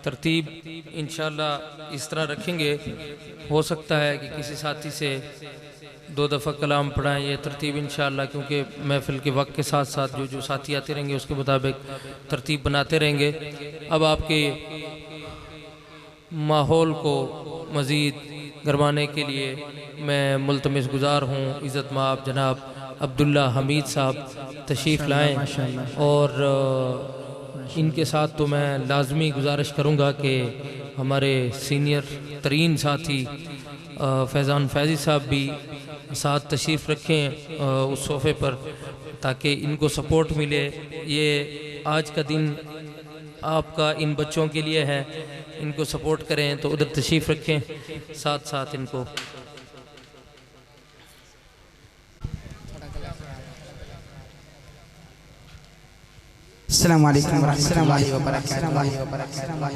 ترتیب انشاءاللہ اس طرح رکھیں گے، ہو سکتا ہے کہ کسی ساتھی سے 2 دفعہ کلام پڑھائیں، یہ ترتیب انشاءاللہ، کیونکہ محفل کے وقت کے ساتھ ساتھ جو ساتھی آتے رہیں گے اس کے مطابق ترتیب بناتے رہیں گے۔ اب آپ کے ماحول کو مزید گرمانے کے لیے میں ملتمس گزار ہوں عزت مآب جناب عبداللہ حمید صاحب تشریف لائیں، اور ان کے ساتھ تو میں لازمی گزارش کروں گا کہ ہمارے سینئر ترین ساتھی فیضان فیضی صاحب بھی ساتھ تشریف رکھیں اس صوفے پر، تاکہ ان کو سپورٹ ملے۔ یہ آج کا دن آپ کا ان بچوں کے لیے ہے، ان کو سپورٹ کریں، تو ادھر تشریف رکھیں ساتھ ساتھ ان کو۔ السلام علیکم ورحمۃ اللہ وبرکاتہ۔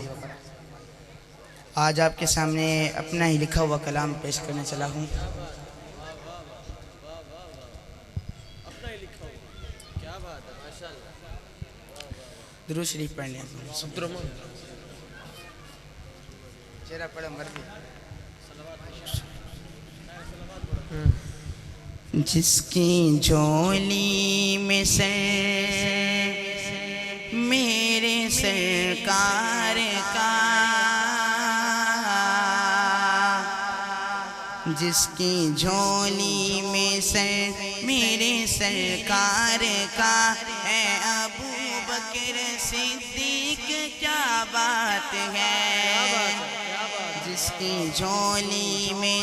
آج آپ کے سامنے اپنا ہی لکھا ہوا کلام پیش کرنے چلا ہوں۔ درود شریف پڑھ لیں۔ چہرہ پڑھو مرضی۔ جس کی جھولی میں میرے سرکار کا، جس کی جھولی میں میرے سرکار کا، اے ابو بکر صدیق کیا بات ہے، جس کی جھولی میں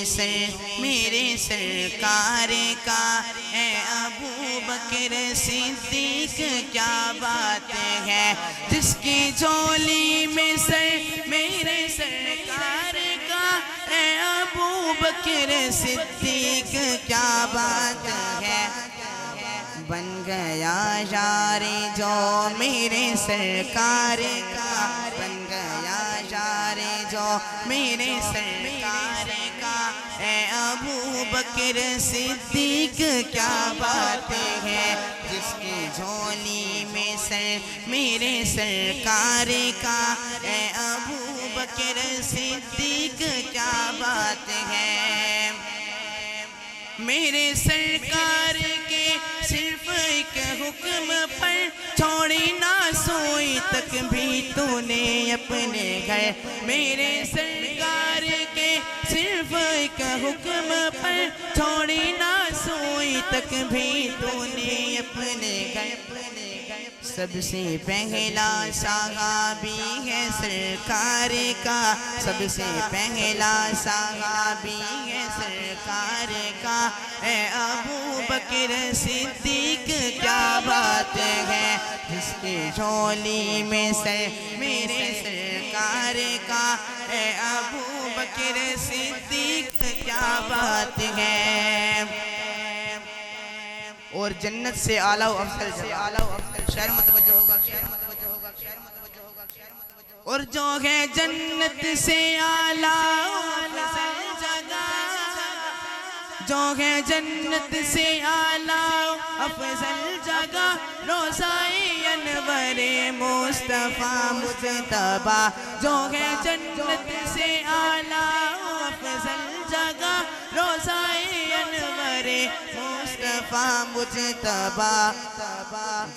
میرے سرکار کا، اے ابو بکر صدیق کیا بات ہے، جس کی جھولی میں میرے سرکار کا، اے ابو بکر صدیق کیا بات ہے، بن گیا یار جو میرے سرکار کا، بن گیا یار جو میرے سرکار کا، اے ابو بکر صدیق کیا بات ہے، جس کی جھولی میں میرے سرکار کا، اے ابو بکر صدیق کیا بات ہے، میرے سرکار کے صرف ایک حکم پر چھوڑی نہ سوئی تک بھی تو نے اپنے گھر، میرے سرکار کے صرف ایک حکم پر چھوڑی نہ سوئی تک بھی تو نے اپنے گھر، سب سے پہلا صحابی ہے سرکار کا، سب سے پہلا صحابی ہے سرکار کا، اے ابو بکر صدیق کیا بات ہے، جس کی جھولی میں میرے سرکار کا، اے ابو بکر صدیق کیا بات ہے، اور جنت سے اعلیٰ و افضل شہر متوجہ ہوگا، اور جو ہے جنت سے اعلیٰ و افضل جگہ، جو ہے جنت سے اعلیٰ و افضل جگہ، روضہ انور مصطفیٰ مجتبیٰ، جو ہے جنت سے اعلیٰ و افضل جگہ، روضہ انور مصطفیٰ مجتبیٰ،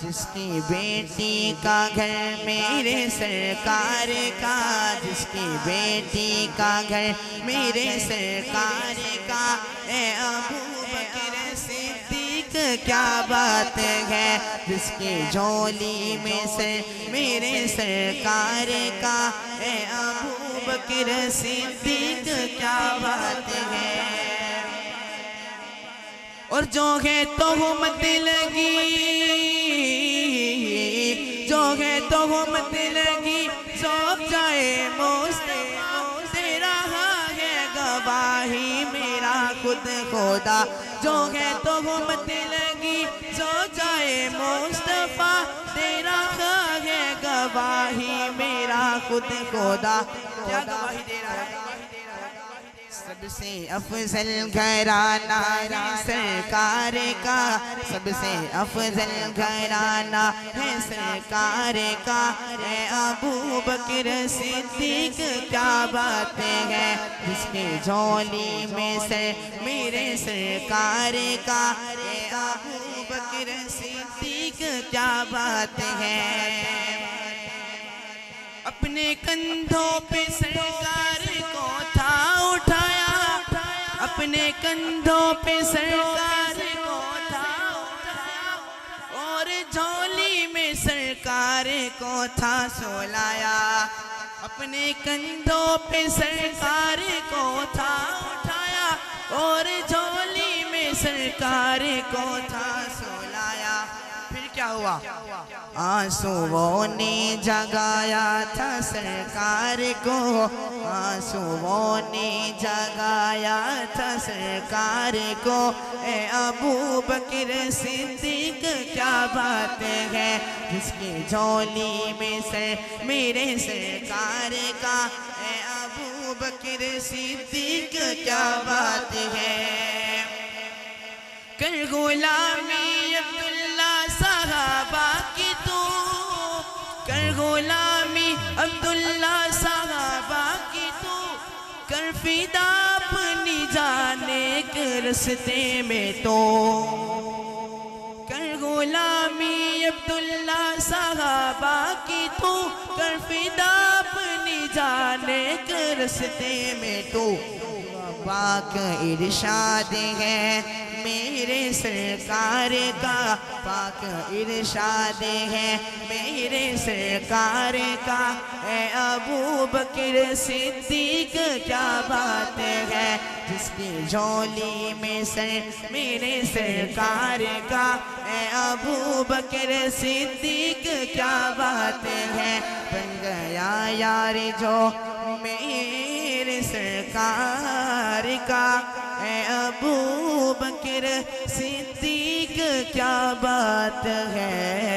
جس کی بیٹی کا گھر میرے سرکار کا، جس کی بیٹی کا گھر میرے سرکار کا، اے ابو بکر صدیق کیا بات ہے، جس کی جھولی میں میرے سرکار کا، اے ابو بکر صدیق کیا بات ہے، اور جو ہے تہمت لگی، جو ہے تہمت لگی، سوکھ جائے مصطفیٰ، دے رہا ہے گواہی میرا خود خدا، جو ہے تہمت لگی، سوکھ جائے مصطفیٰ، دے رہا ہے گواہی میرا خود خدا، کیا گواہی دے رہا ہے، سب سے افضل گھرانہ ہے سرکار کا، سب سے افضل گھرانہ ہے سرکار کا، اے ابو بکر صدیق کیا بات ہے، جس کی جھولی میں سر میرے سرکار کا، اے ابو بکر صدیق کیا بات ہے۔ اپنے کندھوں پہ سرکار کو تھا اٹھایا، اپنے کندھوں پہ سرکار کو تھا اٹھایا، اور جھولی میں سرکار کو تھا سلایا، اپنے کندھوں پہ سرکار کو تھا اٹھایا، اور جھولی میں سرکار کو تھا سلایا۔ پھر کیا ہوا؟ آنسوؤں نے جگایا تھا سرکار کو، آنسوؤں نے جگایا تھا سرکار کو، اے ابو بکر صدیق کیا بات ہے، جس کی جھولی میں سر میرے سرکار کا، اے ابو بکر صدیق کیا بات ہے۔ کر غلامی عبداللہ صحابہ کی تو، کر غلامی عبداللہ صحابہ کی تو، کر فدا اپنی جان ایک رستے میں تو، کر غلامی عبداللہ صحابہ کی تو، کر فدا اپنی جان ایک رستے میں تو۔ پاک ارشاد ہے میرے سرکار کا، پاک ارشاد ہے میرے سرکار کا، اے ابو بکر صدیق کیا بات ہے، جس کی جھولی میں سر میرے سرکار کا، اے ابو بکر صدیق کیا بات ہے۔ بن گیا یار جو میرے سرکار کا، اے ابو بکر صدیق کیا بات ہے۔